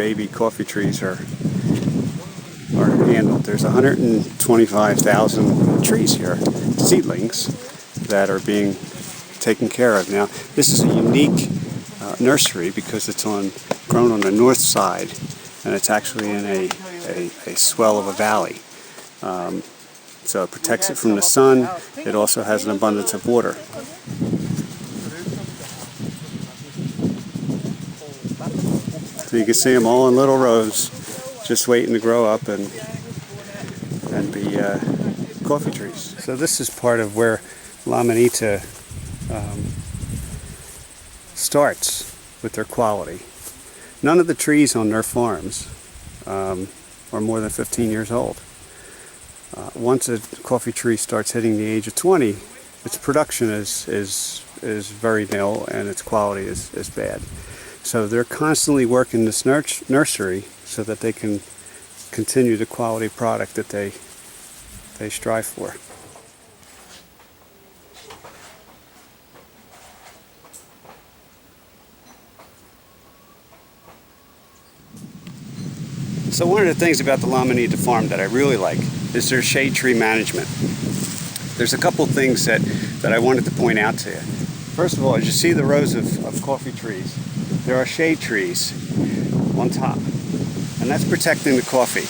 baby coffee trees are handled. There's 125,000 trees here, seedlings, that are being taken care of. Now, this is a unique nursery because it's grown on the north side, and it's actually in a swell of a valley. So it protects it from the sun. It also has an abundance of water. So you can see them all in little rows, just waiting to grow up and be coffee trees. So this is part of where La Minita starts with their quality. None of the trees on their farms are more than 15 years old. Once a coffee tree starts hitting the age of 20, its production is very nil and its quality is bad. So they're constantly working this nursery so that they can continue the quality product that they strive for. So one of the things about the La Minita farm that I really like is their shade tree management. There's a couple things that I wanted to point out to you. First of all, as you see the rows of coffee trees, there are shade trees on top, and that's protecting the coffee.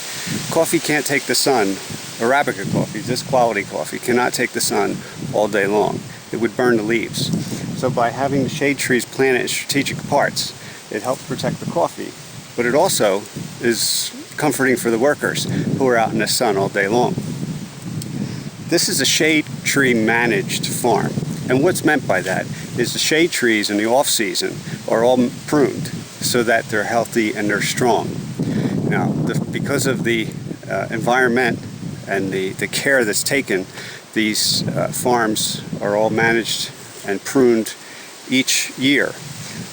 Coffee can't take the sun. Arabica coffee, this quality coffee, cannot take the sun all day long. It would burn the leaves. So by having the shade trees planted in strategic parts, it helps protect the coffee, but it also is comforting for the workers who are out in the sun all day long. This is a shade tree managed farm, and what's meant by that is the shade trees in the off season are all pruned so that they're healthy and they're strong. Now, because of the environment and the care that's taken, these farms are all managed and pruned each year.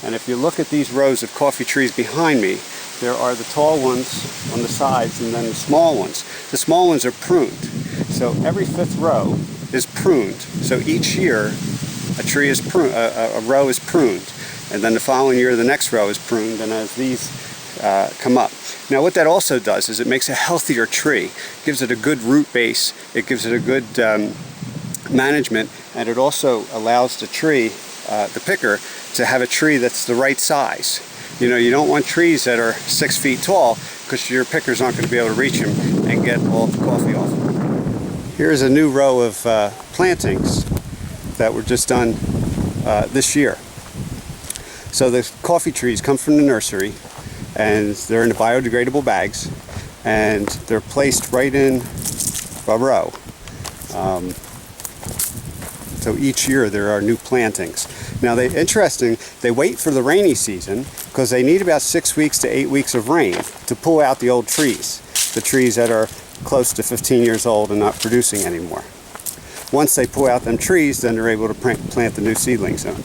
And if you look at these rows of coffee trees behind me, there are the tall ones on the sides and then the small ones. The small ones are pruned. So every fifth row is pruned. So each year a tree is pruned, a row is pruned, and then the following year the next row is pruned, and as these come up. Now what that also does is it makes a healthier tree. It gives it a good root base, it gives it a good management, and it also allows the tree, the picker, to have a tree that's the right size. You know, you don't want trees that are 6 feet tall because your picker's not going to be able to reach them and get all the coffee off them. Here's a new row of plantings that were just done this year. So the coffee trees come from the nursery, and they're in the biodegradable bags, and they're placed right in a row. So each year there are new plantings. Now they wait for the rainy season because they need about 6 weeks to 8 weeks of rain to pull out the old trees, the trees that are close to 15 years old and not producing anymore. Once they pull out them trees, then they're able to plant the new seedlings in.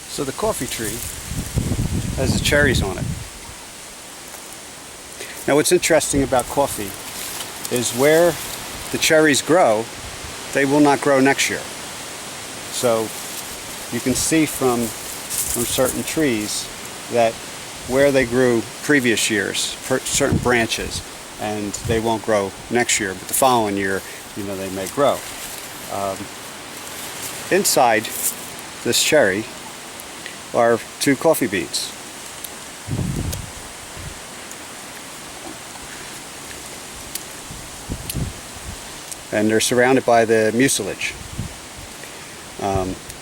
So the coffee tree has the cherries on it. Now what's interesting about coffee is where the cherries grow, they will not grow next year. So you can see from certain trees that where they grew previous years, certain branches, and they won't grow next year, but the following year, you know, they may grow. Inside this cherry are 2 coffee beans. And they're surrounded by the mucilage.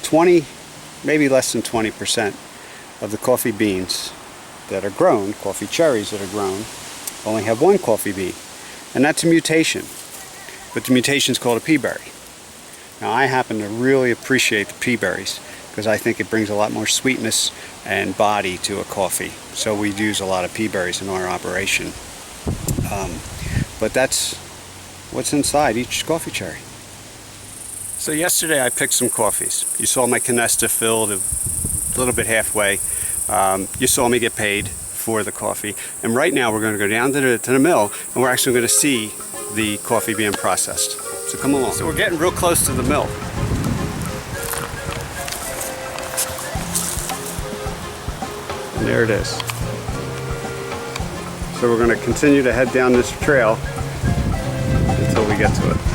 20, maybe less than 20% of the coffee beans that are grown, coffee cherries that are grown, only have 1 coffee bean. And that's a mutation. But the mutation is called a pea berry. Now I happen to really appreciate the pea berries because I think it brings a lot more sweetness and body to a coffee. So we use a lot of pea berries in our operation. But that's what's inside each coffee cherry. So yesterday I picked some coffees. You saw my canasta filled a little bit halfway. You saw me get paid for the coffee. And right now we're going to go down to the mill, and we're actually going to see the coffee being processed. So come along. So we're getting real close to the mill. And there it is. So we're going to continue to head down this trail until we get to it.